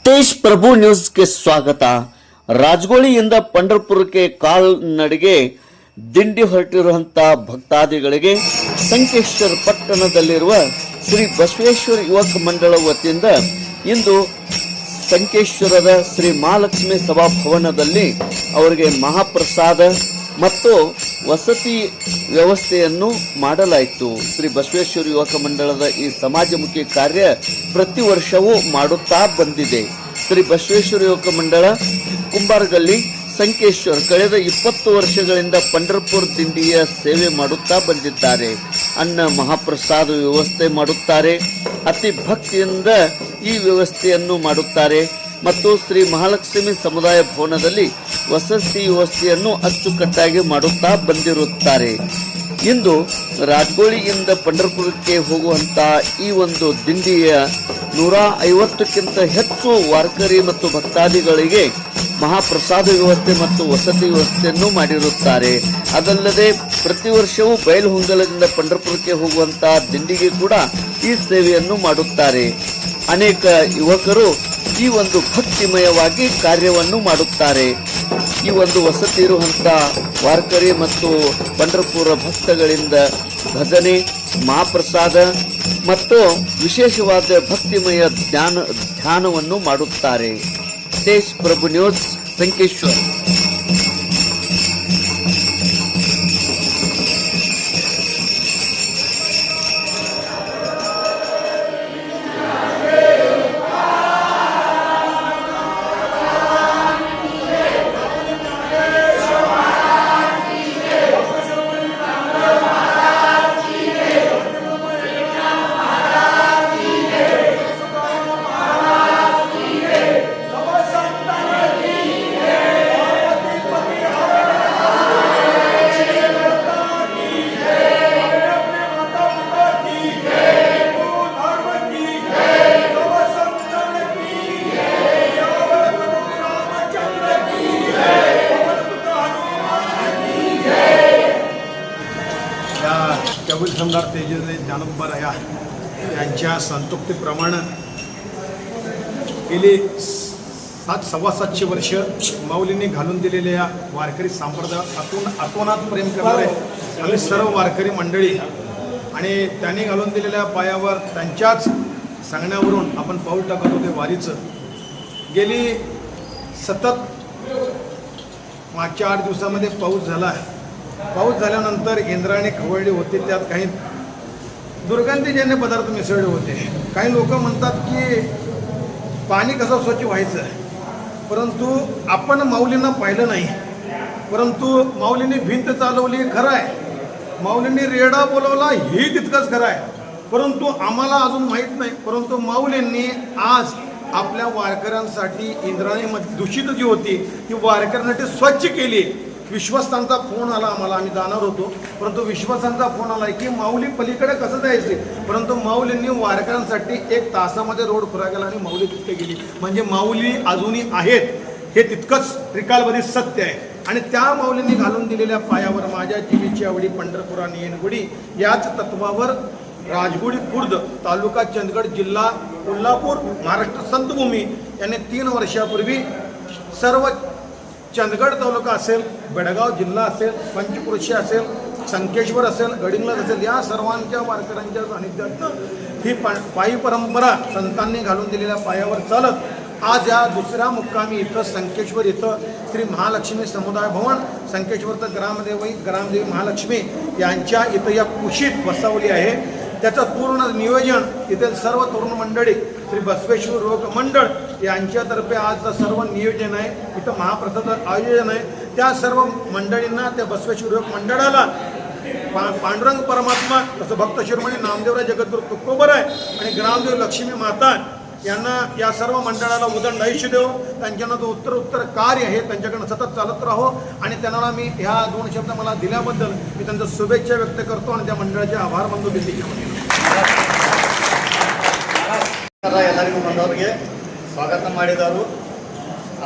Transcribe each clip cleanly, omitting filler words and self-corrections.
ತೇಜ್ ಪ್ರಭು ನ್ಯೂಸ್ಗೆ ಸ್ವಾಗತ. ರಾಜಗೋಳಿಯಿಂದ ಪಂಢರಪುರಕ್ಕೆ ಕಾಲ್ನಡಿಗೆ ದಿಂಡಿ ಹೊರಟಿರುವಂತಹ ಭಕ್ತಾದಿಗಳಿಗೆ ಸಂಕೇಶ್ವರ ಪಟ್ಟಣದಲ್ಲಿರುವ ಶ್ರೀ ಬಸವೇಶ್ವರ ಯುವಕ ಮಂಡಳ ವತಿಯಿಂದ ಇಂದು ಸಂಕೇಶ್ವರದ ಶ್ರೀ ಮಹಾಲಕ್ಷ್ಮಿ ಸಭಾಭವನದಲ್ಲಿ ಅವರಿಗೆ ಮಹಾಪ್ರಸಾದ ಮತ್ತು ವಸತಿ ವ್ಯವಸ್ಥೆಯನ್ನು ಮಾಡಲಾಯಿತು. ಶ್ರೀ ಬಸವೇಶ್ವರ ಯುವಕ ಮಂಡಳದ ಈ ಸಮಾಜಮುಖಿ ಕಾರ್ಯ ಪ್ರತಿ ವರ್ಷವೂ ಮಾಡುತ್ತಾ ಬಂದಿದೆ. ಶ್ರೀ ಬಸವೇಶ್ವರ ಯುವಕ ಮಂಡಳ ಕುಂಬಾರಗಲ್ಲಿ ಸಂಕೇಶ್ವರ್ ಕಳೆದ 20 ವರ್ಷಗಳಿಂದ ಪಂಢರಪುರ ದಿಂಡಿಯ ಸೇವೆ ಮಾಡುತ್ತಾ ಬಂದಿದ್ದಾರೆ. ಅನ್ನ ಮಹಾಪ್ರಸಾದ ವ್ಯವಸ್ಥೆ ಮಾಡುತ್ತಾರೆ. ಅತಿ ಭಕ್ತಿಯಿಂದ ಈ ವ್ಯವಸ್ಥೆಯನ್ನು ಮಾಡುತ್ತಾರೆ ಮತ್ತು ಶ್ರೀ ಮಹಾಲಕ್ಷ್ಮಿ ಸಮುದಾಯ ಭವನದಲ್ಲಿ ವಸತಿ ವ್ಯವಸ್ಥೆಯನ್ನು ಅಚ್ಚುಕಟ್ಟಾಗಿ ಮಾಡುತ್ತಾ ಬಂದಿರುತ್ತಾರೆ. ಇಂದು ರಾಜಗೋಳಿಯಿಂದ ಪಂಢರಪುರಕ್ಕೆ ಹೋಗುವಂತಹ ಈ ಒಂದು ದಿಂಡಿಯ 150ಕ್ಕಿಂತ ಹೆಚ್ಚು ವಾರಕರಿ ಮತ್ತು ಭಕ್ತಾದಿಗಳಿಗೆ ಮಹಾಪ್ರಸಾದ ವ್ಯವಸ್ಥೆ ಮತ್ತು ವಸತಿ ವ್ಯವಸ್ಥೆಯನ್ನು ಮಾಡಿರುತ್ತಾರೆ. ಅದಲ್ಲದೆ ಪ್ರತಿ ವರ್ಷವೂ ಬಯಲುಹೊಂಗಲದಿಂದ ಪಂಢರಪುರಕ್ಕೆ ಹೋಗುವಂತಹ ದಿಂಡಿಗೆ ಕೂಡ ಈ ಸೇವೆಯನ್ನು ಮಾಡುತ್ತಾರೆ. ಅನೇಕ ಯುವಕರು ಈ ಒಂದು ಭಕ್ತಿಮಯವಾಗಿ ಕಾರ್ಯವನ್ನು ಮಾಡುತ್ತಾರೆ. ಈ ಒಂದು ವಸತಿ ಇರುವಂತಹ ವಾರಕರಿ ಮತ್ತು ಪಂಢರಪುರ ಭಕ್ತಗಳಿಂದ ಭಜನೆ, ಮಹಾಪ್ರಸಾದ ಮತ್ತು ವಿಶೇಷವಾದ ಭಕ್ತಿಮಯ ಧ್ಯಾನವನ್ನು ಮಾಡುತ್ತಾರೆ. ತೇಜ್ ಪ್ರಭು ನ್ಯೂಸ್, ಸಂಕೇಶ್ವರ್. कबीर समदार तेजस्वी ज्ञानोबा यांच्या संतुक्तीप्रमाणे गेली 7-750 वर्ष माऊलींनी घालून दिलेल्या वारकरी संप्रदायातून अतोनात प्रेम करणारे आम्ही सर्व वारकरी मंडळी आणि त्यांनी घालून दिलेल्या पायावर त्यांच्याच सांगण्यावरून आपण पाऊल टाकत होते वारीचं. गेली सतत मागच्या 8 दिवसामध्ये पाऊस झाला आहे. पाऊस झाल्यानंतर इंद्रायणी खवळली होती, त्यात काही दुर्गंधीजन्य पदार्थ मिसळले होते. काही लोक म्हणतात की पाणी कसं स्वच्छ व्हायचं, परंतु आपण माऊलींना पाहिलं नाही. परंतु माऊलींनी भिंत चालवली, खरं आहे. माऊलींनी रेडा बोलवला, ही तितकंच खरं आहे. परंतु आम्हाला अजून माहीत नाही. परंतु माऊलींनी आज आपल्या वारकऱ्यांसाठी इंद्रायणीमध्ये दूषित जी होती ती वारकऱ्यांसाठी स्वच्छ केली. विश्वासांचा फोन आला आम्हाला, आम्ही जाणार होतो, परंतु विश्वासांचा फोन आला की माऊली पलीकडे कसं जायचे. परंतु माऊलींनी वारकऱ्यांसाठी 1 तासामध्ये रोड खुला गेला आणि माऊली तिथे गेली. म्हणजे माऊली अजूनही आहेत हे तितकंच त्रिकालबद्ध सत्य आहे. आणि त्या माऊलींनी घालून दिलेल्या पायावर माझ्या जीवीची आवडी पंढरपुरा नेनगुडी याच तत्वावर राजगुडी खुर्द, तालुका चंदगड, जिल्हा कोल्हापूर, महाराष्ट्र संतभूमी यांनी 3 वर्षापूर्वी सर्व चंदगड तालुका असेल, बेळगाव जिल्हा असेल, पंचक्रोशी असेल, संकेश्वर असेल, गडिंग्लज असेल, या सर्वांच्या वारकऱ्यांच्या सानिध्यात ही पायी परंपरा संतांनी घालून दिलेल्या पायावर चालत आज या दुसऱ्या मुक्कामी इथं संकेश्वर इथं श्री महालक्ष्मी समुदाय भवन, संकेश्वरचं ग्रामदेवी महालक्ष्मी यांच्या इथं या कुशीत बसवली आहे. त्याचं पूर्ण नियोजन इथे सर्व तरुण मंडळी श्री बसवेश्वर युवक मंडळ यांच्यातर्फे आज सर्व नियोजन आहे. इथं महाप्रसाद आयोजन आहे. त्या सर्व मंडळींना, त्या बसवेश्वर युवक मंडळाला पांडुरंग परमात्मा, तसं भक्त शिरोमणी नामदेवराय जगद्गुरू तुकोबर आहे आणि ग्रामदेव लक्ष्मी माता यांना, या सर्व मंडळाला उदंड आयुष्य देव. त्यांच्यानं जो उत्तर कार्य आहे त्यांच्याकडनं सतत चालत राहो. आणि त्यांना मी ह्या 2 शब्द मला दिल्याबद्दल मी त्यांचं शुभेच्छा व्यक्त करतो आणि त्या मंडळाचे आभार मानतो. ಎಲ್ಲರಿಗೂ ಬಂದವರಿಗೆ ಸ್ವಾಗತ ಮಾಡಿದರು.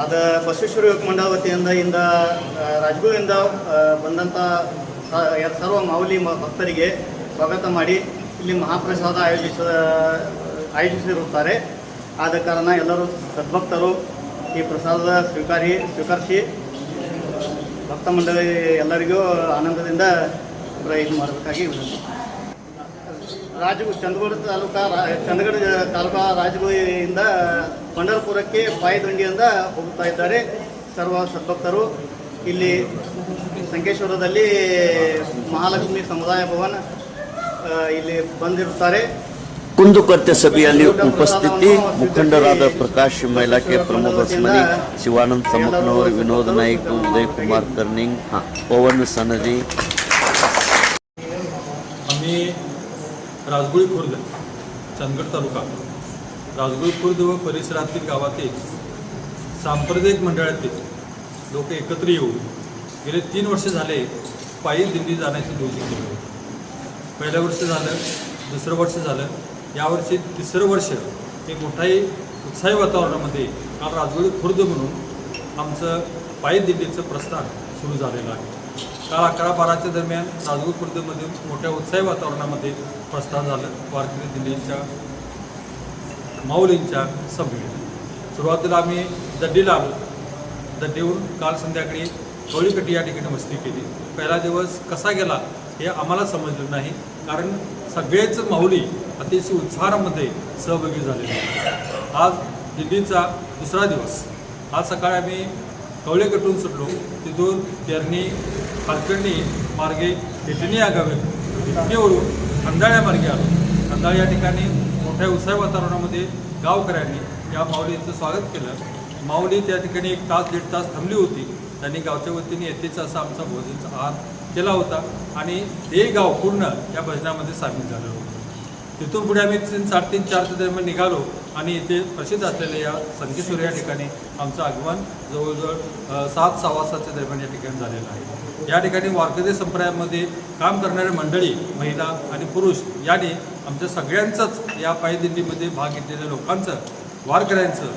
ಅದು ಬಸವೇಶ್ವರ ಯುವಕ ಮಂಡಳ ವತಿಯಿಂದ ರಾಜಗೋಳಿಯಿಂದ ಬಂದಂಥ ಸರ್ವ ಮಾऊली ಭಕ್ತರಿಗೆ ಸ್ವಾಗತ ಮಾಡಿ ಇಲ್ಲಿ ಮಹಾಪ್ರಸಾದ ಆಯೋಜಿಸಿರುತ್ತಾರೆ. ಆದ ಕಾರಣ ಎಲ್ಲರೂ ಸದ್ಭಕ್ತರು ಈ ಪ್ರಸಾದ ಸ್ವೀಕರಿಸಿ ಭಕ್ತ ಮಂಡಳಿ ಎಲ್ಲರಿಗೂ ಆನಂದದಿಂದ ಇದು ಮಾಡಬೇಕಾಗಿ ವಿನಂತಿ. ಚಂದಗಡ ತಾಲೂಕಾ ರಾಜಗುಡಿಯಿಂದ ಪಂಢರಪುರಕ್ಕೆ ಪಾಯದಂಡಿಯಿಂದ ಹೋಗ್ತಾ ಇದ್ದಾರೆ ಸರ್ವ ಸದ್ಭಕ್ತರು. ಇಲ್ಲಿ ಸಂಕೇಶ್ವರದಲ್ಲಿ ಮಹಾಲಕ್ಷ್ಮಿ ಸಮುದಾಯ ಭವನ ಇಲ್ಲಿ ಬಂದಿರುತ್ತಾರೆ. ಕುಂದುಕೊರತೆ ಸಭೆಯಲ್ಲಿ ಉಪಸ್ಥಿತಿ ಮುಖಂಡರಾದ ಪ್ರಕಾಶ್ ಇಲಾಖೆ प्रमुख असमनी शिवानंद समकनवर, विनोद नाईक, उदय कुमार कर्निंग, पवन सनदी. आम्ही राजगुळी खुर्द, चंदगड तालुका, राजगुळी खुर्द व परिसरातील गावातील सांप्रदायिक मंडळातील लोक एकत्र येऊन गेले 3 वर्ष झाले पायी दिंडी जाण्याचे नियोजन केले होते. पहिलं वर्ष झालं, दुसरं वर्ष झालं, यावर्षी 3रं वर्ष एक मोठाही उत्साही वातावरणामध्ये काल राजगुळी खुर्द म्हणून आमचं पायी दिंडीचं प्रस्थान सुरू झालेलं आहे. काल 11-12च्या दरम्यान राजगुळी खुर्दमध्ये मोठ्या उत्साही वातावरणामध्ये प्रस्थान झालं. वारकरी दिंडीच्या माऊलींच्या सभेत सुरुवातीला आम्ही दड्डीला आलो. दड्डीहून काल संध्याकाळी गवळीकट्टी या ठिकाणी वस्ती केली. पहिला दिवस कसा गेला हे आम्हाला समजलं नाही, कारण सगळेच माऊली अतिशय उत्साहामध्ये सहभागी झालेले. आज दिंडीचा 2रा दिवस. आज सकाळी आम्ही कवळेकट्टून सुटलो. तिथून तेरणी हालकर्णी मार्गे इटणी या गावे, इटणीवरून खंदाळ्या मार्गे आलो. खंदाळ या ठिकाणी मोठ्या उत्साही वातावरणामध्ये गावकऱ्यांनी या माऊलींचं स्वागत केलं. माऊली त्या ठिकाणी 1 तास 1.5 तास थांबली होती. त्यांनी गावच्या वतीने येतेच असा आमचा भोजनचा आहार केला होता आणि ते गाव पूर्ण या भजनामध्ये सामील झालं होतं. तिथून पुढे आम्ही 3:30-4च्या दरम्यान निघालो आणि इथे प्रसिद्ध असलेल्या या संकेश्वर या ठिकाणी आमचं आगमन जवळजवळ 7-7:15च्या दरम्यान या ठिकाणी झालेलं आहे. या ठिकाणी वारकरी संप्रदायामध्ये काम करणारे मंडळी, महिला आणि पुरुष यांनी आमच्या सगळ्यांचंच या पायदिंडीमध्ये भाग घेतलेल्या लोकांचं, वारकऱ्यांचं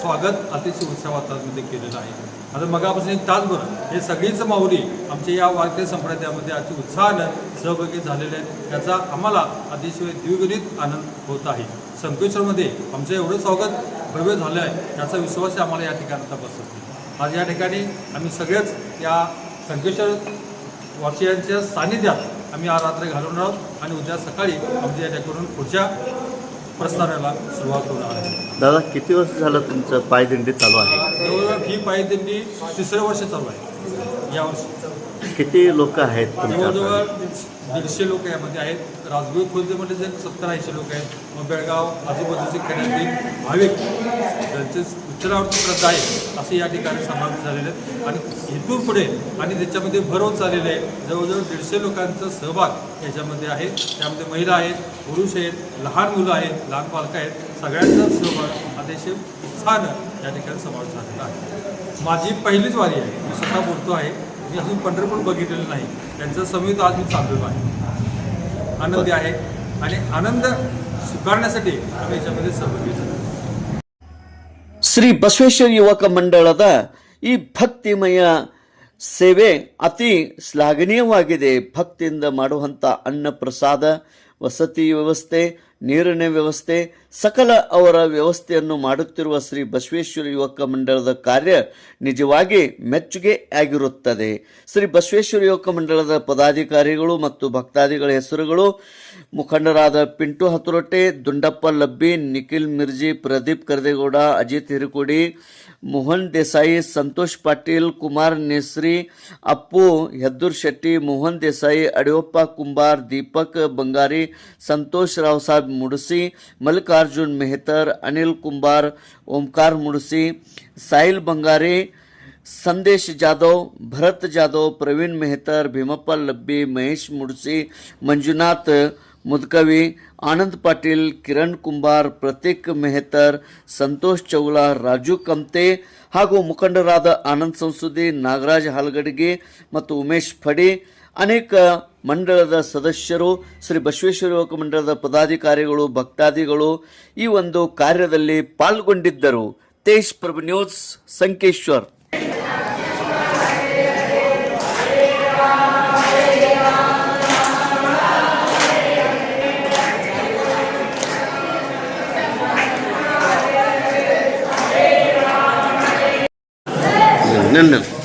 स्वागत अतिशय उत्साह वातावरणामध्ये केलेलं आहे. आता मगापासून 1 तासभर हे सगळीच माऊली आमच्या या वारकरी संप्रदायामध्ये अति उत्साहानं सहभागी झालेले आहेत. याचा आम्हाला अतिशय द्विगुणित आनंद होत आहे. संकेश्वरमध्ये आमचं एवढं स्वागत भव्य झालं आहे याचा विश्वास आम्हाला या ठिकाणी आता बसत नाही. आज या ठिकाणी आम्ही सगळेच या संकेश्वर वासियांच्या सानिध्यात आम्ही आज रात्र घालून आहोत आणि उद्या सकाळी आमच्या या ठिकाणून पुढच्या प्रस्थानाला सुरुवात होणार आहे. दादा, किती वर्ष झालं तुमचं पायदिंडी चालू आहे? जवळजवळ ही पायदिंडी 3रं वर्ष चालू आहे. यावर्षी किती लोक आहेत तुमच्या? जवळजवळ 150 लोक यामध्ये आहेत. राजगुळी खुर्दमध्ये जे 70-80 लोक आहेत. मग बेळगाव आजूबाजूचे खेड्यातील भाविक त्यांचे उच्चरावरती श्रद्धा आहे असे या ठिकाणी समावेश झालेले आहेत. आणि इथून पुढे आणि त्याच्यामध्ये भर होत चाललेले आहे. जवळजवळ 150 लोकांचा सहभाग याच्यामध्ये आहे. त्यामध्ये महिला आहेत, पुरुष आहेत, लहान मुलं आहेत, लहान पालकं आहेत. सगळ्यांचा सहभाग अतिशय उत्साहानं या ठिकाणी समावेश झालेला आहे. माझी पहिलीच वारी आहे. मी स्वतः बोलतो आहे. मी अजून पंढरपूर बघितलेलं नाही. त्यांचं समित आज मी चाललेलो आहे. आनंदी आहे आणि आनंद स्वीकारण्यासाठी आम्ही याच्यामध्ये सहभागी झालो. ಶ್ರೀ ಬಸವೇಶ್ವರ ಯುವಕ ಮಂಡಳದ ಈ ಭಕ್ತಿಮಯ ಸೇವೆ ಅತಿ ಶ್ಲಾಘನೀಯವಾಗಿದೆ. ಭಕ್ತಿಯಿಂದ ಮಾಡುವಂಥ ಅನ್ನ ಪ್ರಸಾದ, ವಸತಿ ವ್ಯವಸ್ಥೆ, ನೀರಿನ ವ್ಯವಸ್ಥೆ, ಸಕಲ ಅವರ ವ್ಯವಸ್ಥೆಯನ್ನು ಮಾಡುತ್ತಿರುವ ಶ್ರೀ ಬಸವೇಶ್ವರ ಯುವಕ ಮಂಡಳದ ಕಾರ್ಯ ನಿಜವಾಗಿ ಮೆಚ್ಚುಗೆ ಆಗಿರುತ್ತದೆ. ಶ್ರೀ ಬಸವೇಶ್ವರ ಯುವಕ ಮಂಡಳದ ಪದಾಧಿಕಾರಿಗಳು ಮತ್ತು ಭಕ್ತಾದಿಗಳ ಹೆಸರುಗಳು: ಮುಖಂಡರಾದ ಪಿಂಟು ಹತುರೊಟ್ಟೆ, ದುಂಡಪ್ಪ ಲಬ್ಬಿ, ನಿಖಿಲ್ ಮಿರ್ಜಿ, ಪ್ರದೀಪ್ ಕರ್ದೇಗೌಡ, ಅಜಿತ್ ಹಿರಕೋಡಿ, मोहन देसाई, संतोष पाटील, कुमार नेसरी, अप्पू यद्दूर शेट्टी, मोहन देसाई, अडियोप्पा कुंभार, दीपक बंगारी, संतोष रावसाहेब मुडसी, मल्लिकार्जुन मेहतर, अनिल कुंभार, ओमकार मुडसी, साहिल बंगारी, संदेश जाधव, भरत जाधव, प्रवीण मेहतर, भीमप्पा लब्बी, महेश मुडसी, मंजुनाथ मुदकवी, आनंद पाटील, किरण कुंभार, प्रतीक मेहतर, संतोष चौला, राजू कमते ಹಾಗೂ ಮುಖಂಡರಾದ ಆನಂದ್ ಸಂಸುದಿ, ನಾಗರಾಜ್ ಹಾಲ್ಗಡ್ಗೆ ಮತ್ತು ಉಮೇಶ್ ಫಡಿ, ಅನೇಕ ಮಂಡಳದ ಸದಸ್ಯರು, ಶ್ರೀ ಬಸವೇಶ್ವರ ಯುವಕ ಮಂಡಳದ ಪದಾಧಿಕಾರಿಗಳು, ಭಕ್ತಾದಿಗಳು ಈ ಒಂದು ಕಾರ್ಯದಲ್ಲಿ ಪಾಲ್ಗೊಂಡಿದ್ದರು. ತೇಜ್ ಪ್ರಭು ನ್ಯೂಸ್, ಸಂಕೇಶ್ವರ್. अभिनंदन.